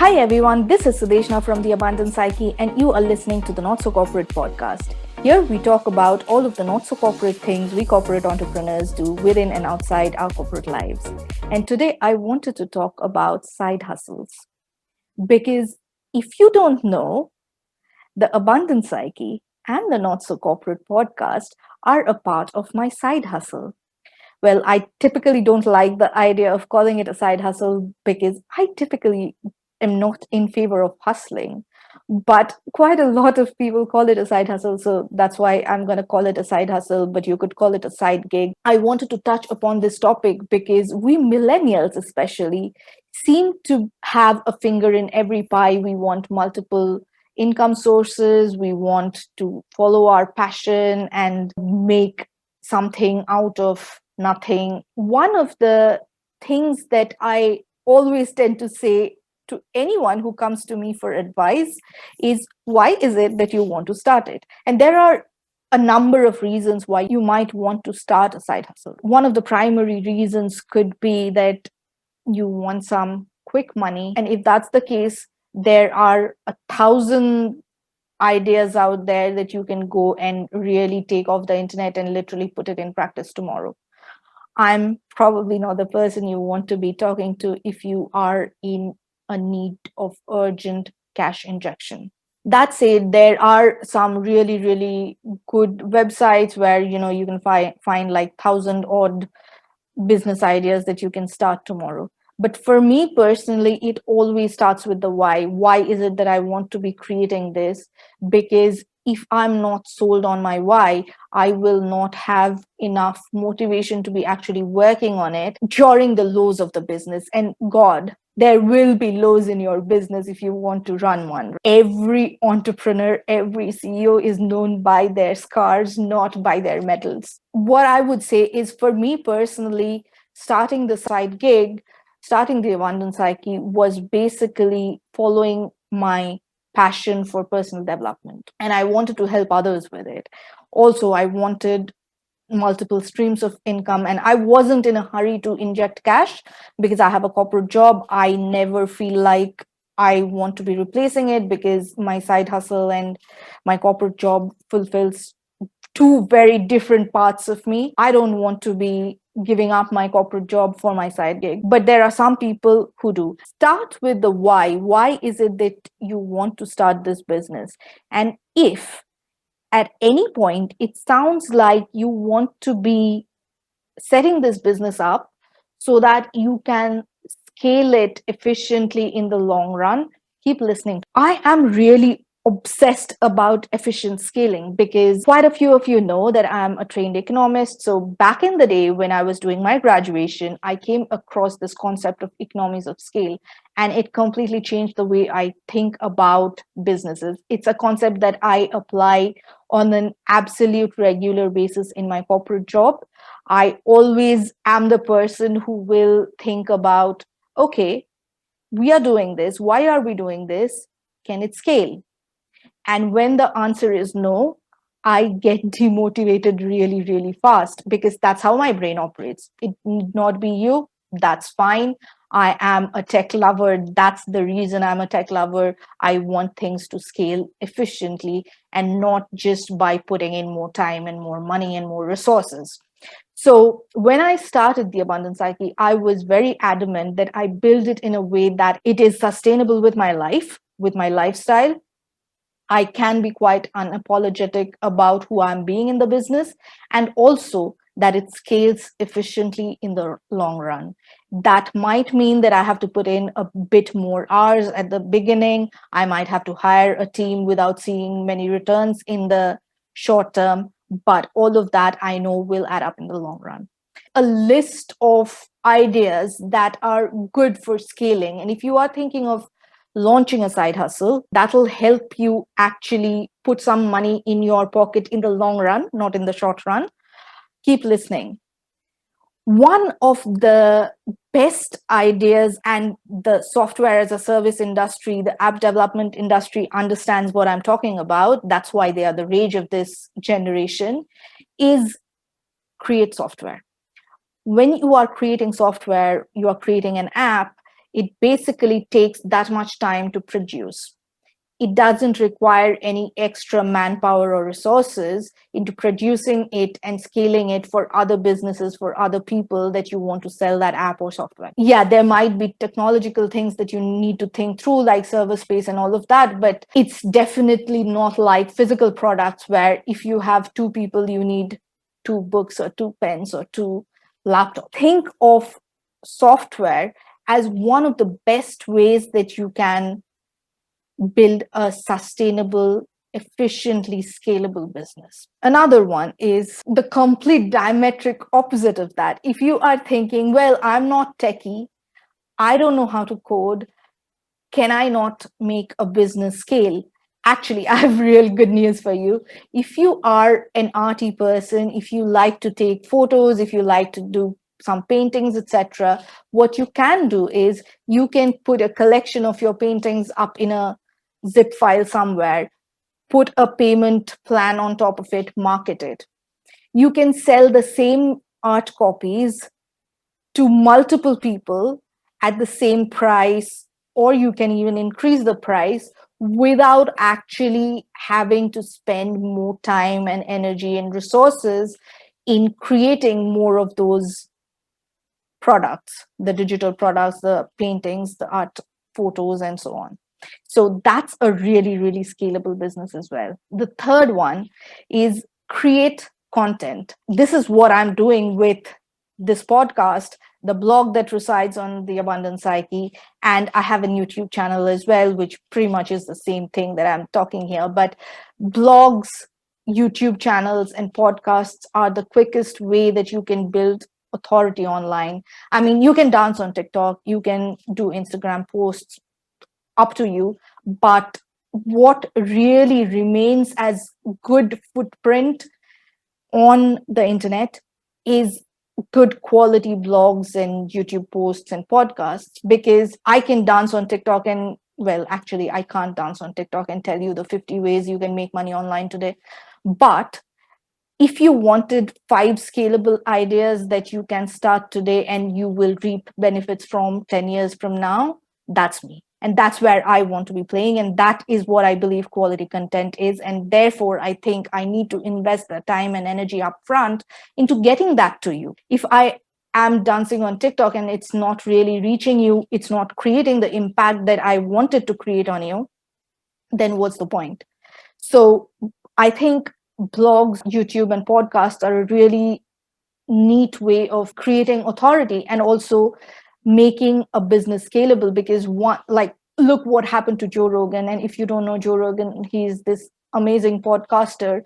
Hi everyone, this is Sudeshna from the Abundant Psyche, and you are listening to the Not So Corporate podcast. Here we talk about all of the not so corporate things we corporate entrepreneurs do within and outside our corporate lives. And today I wanted to talk about side hustles. Because if you don't know, the Abundant Psyche and the Not So Corporate podcast are a part of my side hustle. Well, I typically don't like the idea of calling it a side hustle because I typically am not in favor of hustling. But quite a lot of people call it a side hustle. So that's why I'm going to call it a side hustle, but you could call it a side gig. I wanted to touch upon this topic because we millennials, especially, seem to have a finger in every pie. We want multiple income sources. We want to follow our passion and make something out of nothing. One of the things that I always tend to say to anyone who comes to me for advice is, why is it that you want to start it? And there are a number of reasons why you might want to start a side hustle. One of the primary reasons could be that you want some quick money. And if that's the case, there are 1,000 ideas out there that you can go and really take off the internet and literally put it in practice tomorrow. I'm probably not the person you want to be talking to if you are in a need of urgent cash injection. That said, there are some really, really good websites where you can find like 1,000 odd business ideas that you can start tomorrow. But for me personally, it always starts with the why. Why is it that I want to be creating this? Because if I'm not sold on my why, I will not have enough motivation to be actually working on it during the lows of the business. And God, there will be lows in your business if you want to run one. Every entrepreneur, every CEO is known by their scars, not by their medals. What I would say is, for me personally, starting the side gig, starting the Abundant Psyche was basically following my passion for personal development. And I wanted to help others with it. Also, I wanted multiple streams of income, and I wasn't in a hurry to inject cash because I have a corporate job. I never feel like I want to be replacing it because my side hustle and my corporate job fulfills two very different parts of me. I don't want to be giving up my corporate job for my side gig. But there are some people who do. Start with the why. Why is it that you want to start this business? And if at any point it sounds like you want to be setting this business up so that you can scale it efficiently in the long run, keep listening. I am really obsessed about efficient scaling because quite a few of you know that I'm a trained economist. So back in the day when I was doing my graduation, I came across this concept of economies of scale, and it completely changed the way I think about businesses. It's a concept that I apply on an absolute regular basis in my corporate job. I always am the person who will think about, okay, we are doing this. Why are we doing this? Can it scale? And when the answer is no, I get demotivated really, really fast because that's how my brain operates. It need not be you. That's fine. I am a tech lover. That's the reason I'm a tech lover. I want things to scale efficiently and not just by putting in more time and more money and more resources. So when I started the Abundant Psyche, I was very adamant that I build it in a way that it is sustainable with my life, with my lifestyle. I can be quite unapologetic about who I'm being in the business, and also that it scales efficiently in the long run. That might mean that I have to put in a bit more hours at the beginning. I might have to hire a team without seeing many returns in the short term, but all of that I know will add up in the long run. A list of ideas that are good for scaling. And if you are thinking of launching a side hustle, that'll help you actually put some money in your pocket in the long run, not in the short run. Keep listening. One of the best ideas, and the software as a service industry, the app development industry understands what I'm talking about. That's why they are the rage of this generation, is create software. When you are creating software, you are creating an app, It basically takes that much time to produce. It doesn't require any extra manpower or resources into producing it and scaling it for other businesses, for other people that you want to sell that app or software. Yeah, there might be technological things that you need to think through, like server space and all of that, but it's definitely not like physical products where if you have two people, you need two books or two pens or two laptops. Think of software as one of the best ways that you can build a sustainable, efficiently scalable business. Another one is the complete diametric opposite of that. If you are thinking, well, I'm not techie, I don't know how to code, can I not make a business scale? Actually, I have real good news for you. If you are an arty person, if you like to take photos, if you like to do some paintings, etc., what you can do is you can put a collection of your paintings up in a zip file somewhere, put a payment plan on top of it, market it. You can sell the same art copies to multiple people at the same price, or you can even increase the price without actually having to spend more time and energy and resources in creating more of those products, the digital products, the paintings, the art photos, and so on. So that's a really, really scalable business as well. The third one is create content. This is what I'm doing with this podcast, the blog that resides on the Abundant Psyche, and I have a YouTube channel as well, which pretty much is the same thing that I'm talking here. But blogs, YouTube channels, and podcasts are the quickest way that you can build authority online. I mean, you can dance on TikTok, you can do Instagram posts, up to you. But what really remains as good footprint on the internet is good quality blogs and YouTube posts and podcasts, because I can dance on TikTok and, well, actually, I can't dance on TikTok and tell you the 50 ways you can make money online today. But if you wanted 5 scalable ideas that you can start today and you will reap benefits from 10 years from now, that's me. And that's where I want to be playing. And that is what I believe quality content is. And therefore, I think I need to invest the time and energy upfront into getting that to you. If I am dancing on TikTok and it's not really reaching you, it's not creating the impact that I wanted to create on you, then what's the point? So I think blogs, YouTube, and podcasts are a really neat way of creating authority and also making a business scalable, because one, like, look what happened to Joe Rogan. And if you don't know Joe Rogan, he's this amazing podcaster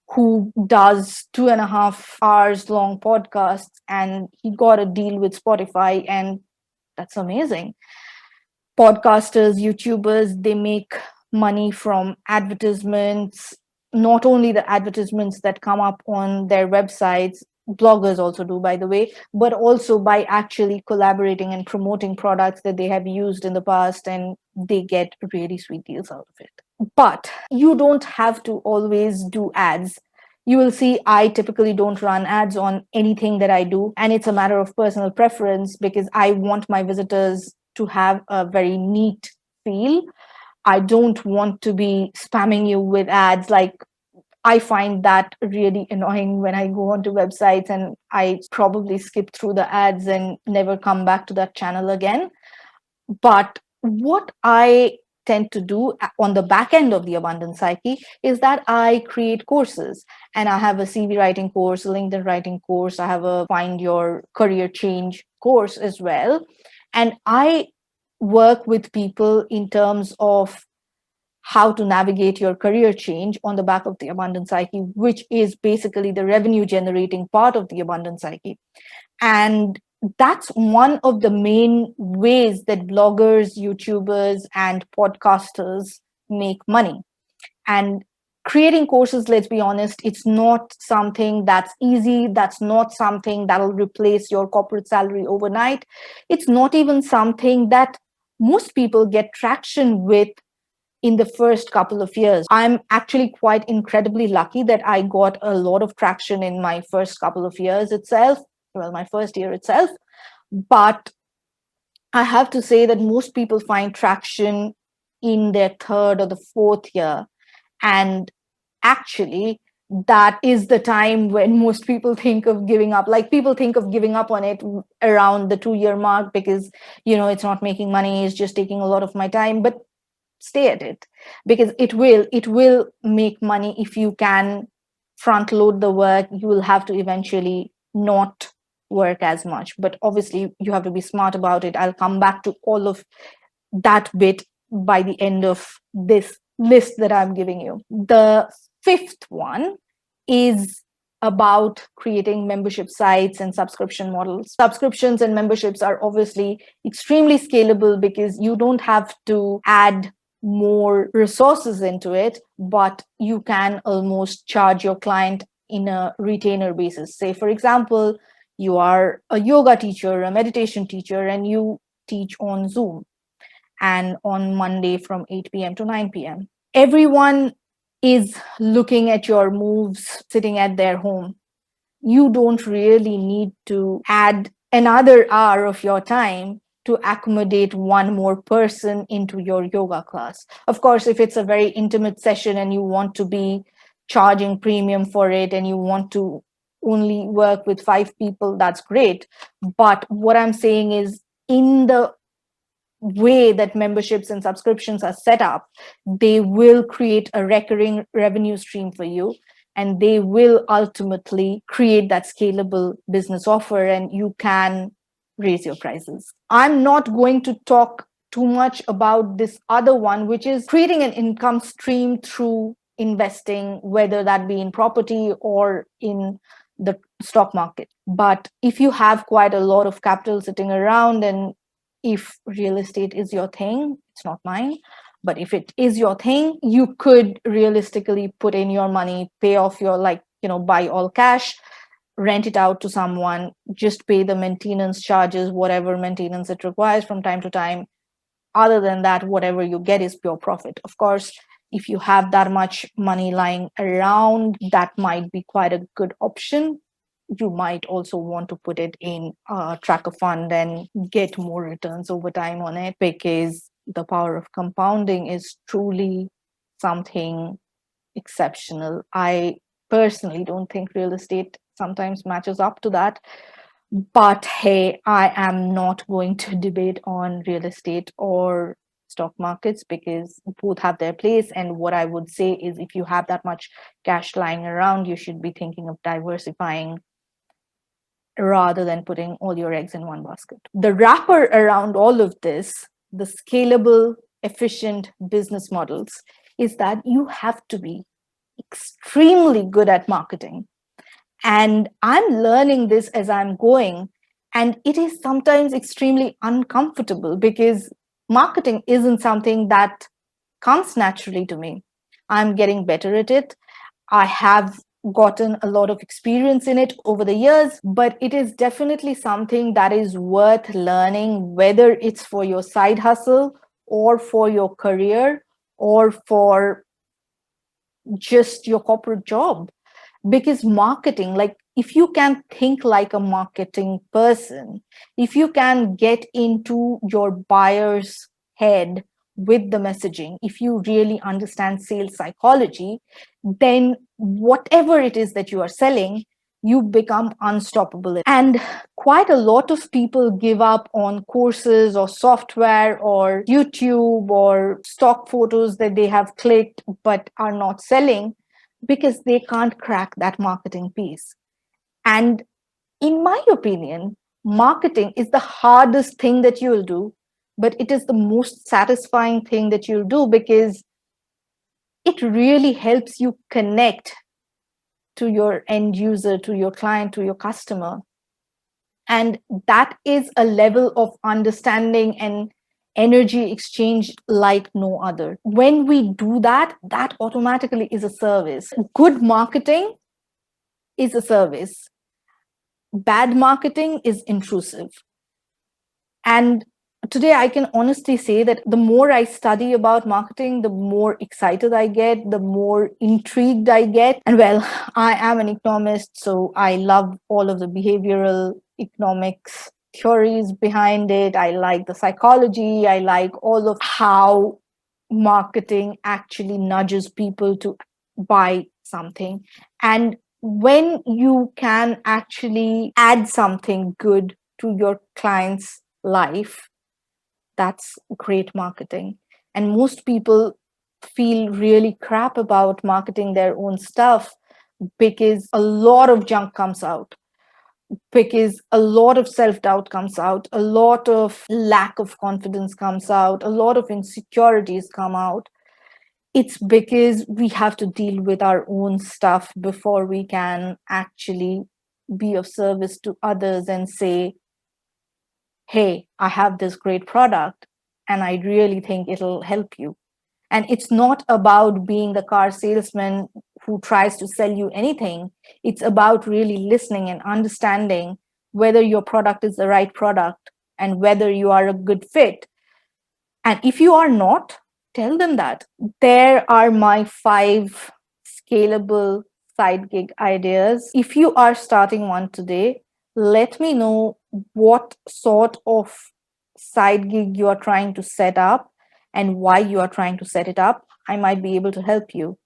who does 2.5 hours long podcasts, and he got a deal with Spotify, and that's amazing. Podcasters, YouTubers, they make money from advertisements, not only the advertisements that come up on their websites, bloggers also do, by the way, but also by actually collaborating and promoting products that they have used in the past, and they get really sweet deals out of it. But you don't have to always do ads. You will see I typically don't run ads on anything that I do. And it's a matter of personal preference, because I want my visitors to have a very neat feel. I don't want to be spamming you with ads. Like, I find that really annoying when I go onto websites, and I probably skip through the ads and never come back to that channel again. But what I tend to do on the back end of the Abundant Psyche is that I create courses, and I have a CV writing course, a LinkedIn writing course, I have a Find Your Career Change course as well. And I work with people in terms of how to navigate your career change on the back of the Abundant Psyche, which is basically the revenue generating part of the Abundant Psyche. And that's one of the main ways that bloggers, YouTubers, and podcasters make money. And creating courses, let's be honest, it's not something that's easy. That's not something that'll replace your corporate salary overnight. It's not even something that most people get traction with in the first couple of years. I'm actually quite incredibly lucky that I got a lot of traction in my first couple of years itself, well, my first year itself. But I have to say that most people find traction in their third or the fourth year. And actually, that is the time when most people think of giving up. Like, people think of giving up on it around the 2 year mark because, it's not making money, it's just taking a lot of my time. But stay at it, because it will make money if you can front load the work. You will have to eventually not work as much, but obviously you have to be smart about it. I'll come back to all of that bit by the end of this list that I'm giving you. The fifth one is about creating membership sites and subscription models. Subscriptions and memberships are obviously extremely scalable because you don't have to add more resources into it, but you can almost charge your client in a retainer basis. Say, for example, you are a yoga teacher, a meditation teacher, and you teach on Zoom and on Monday from 8 p.m. to 9 p.m. Everyone is looking at your moves sitting at their home. You don't really need to add another hour of your time to accommodate one more person into your yoga class. Of course, if it's a very intimate session and you want to be charging premium for it and you want to only work with 5 people, that's great. But what I'm saying is, in the way that memberships and subscriptions are set up, they will create a recurring revenue stream for you, and they will ultimately create that scalable business offer, and you can raise your prices. I'm not going to talk too much about this other one, which is creating an income stream through investing, whether that be in property or in the stock market. But if you have quite a lot of capital sitting around, and if real estate is your thing, it's not mine, but if it is your thing, you could realistically put in your money, pay off your, buy all cash, rent it out to someone, just pay the maintenance charges, whatever maintenance it requires from time to time. Other than that, whatever you get is pure profit. Of course, if you have that much money lying around, that might be quite a good option. You might also want to put it in a tracker fund and get more returns over time on it, because the power of compounding is truly something exceptional. I personally don't think real estate sometimes matches up to that. But hey, I am not going to debate on real estate or stock markets, because both have their place. And what I would say is, if you have that much cash lying around, you should be thinking of diversifying rather than putting all your eggs in one basket. The wrapper around all of this, the scalable, efficient business models, is that you have to be extremely good at marketing. And I'm learning this as I'm going. And it is sometimes extremely uncomfortable because marketing isn't something that comes naturally to me. I'm getting better at it. I have gotten a lot of experience in it over the years, but it is definitely something that is worth learning, whether it's for your side hustle or for your career or for just your corporate job. Because marketing, like, if you can think like a marketing person, if you can get into your buyer's head with the messaging, if you really understand sales psychology, then whatever it is that you are selling, you become unstoppable. And quite a lot of people give up on courses or software or YouTube or stock photos that they have clicked but are not selling, because they can't crack that marketing piece. And in my opinion, marketing is the hardest thing that you'll do, but it is the most satisfying thing that you'll do, because it really helps you connect to your end user, to your client, to your customer. And that is a level of understanding and energy exchange like no other. When we do that, that automatically is a service. Good marketing is a service. Bad marketing is intrusive. And today I can honestly say that the more I study about marketing, the more excited I get, the more intrigued I get. And well, I am an economist, so I love all of the behavioral economics theories behind it. I like the psychology. I like all of how marketing actually nudges people to buy something. And when you can actually add something good to your client's life, that's great marketing. And most people feel really crap about marketing their own stuff because a lot of junk comes out, because a lot of self doubt comes out, a lot of lack of confidence comes out, a lot of insecurities come out. It's because we have to deal with our own stuff before we can actually be of service to others and say, hey, I have this great product and I really think it'll help you. And it's not about being the car salesman who tries to sell you anything. It's about really listening and understanding whether your product is the right product and whether you are a good fit. And if you are not, tell them that. There are my 5 scalable side gig ideas. If you are starting one today, let me know what sort of side gig you are trying to set up and why you are trying to set it up. I might be able to help you.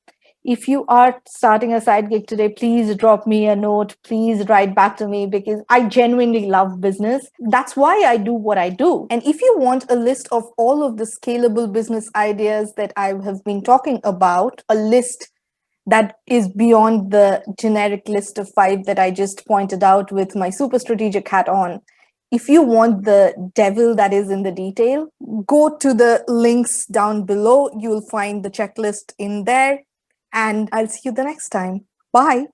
If you are starting a side gig today, please drop me a note. Please write back to me because I genuinely love business. That's why I do what I do. And if you want a list of all of the scalable business ideas that I have been talking about, a list that is beyond the generic list of 5 that I just pointed out with my super strategic hat on. If you want the devil that is in the detail, go to the links down below. You'll find the checklist in there. And I'll see you the next time. Bye.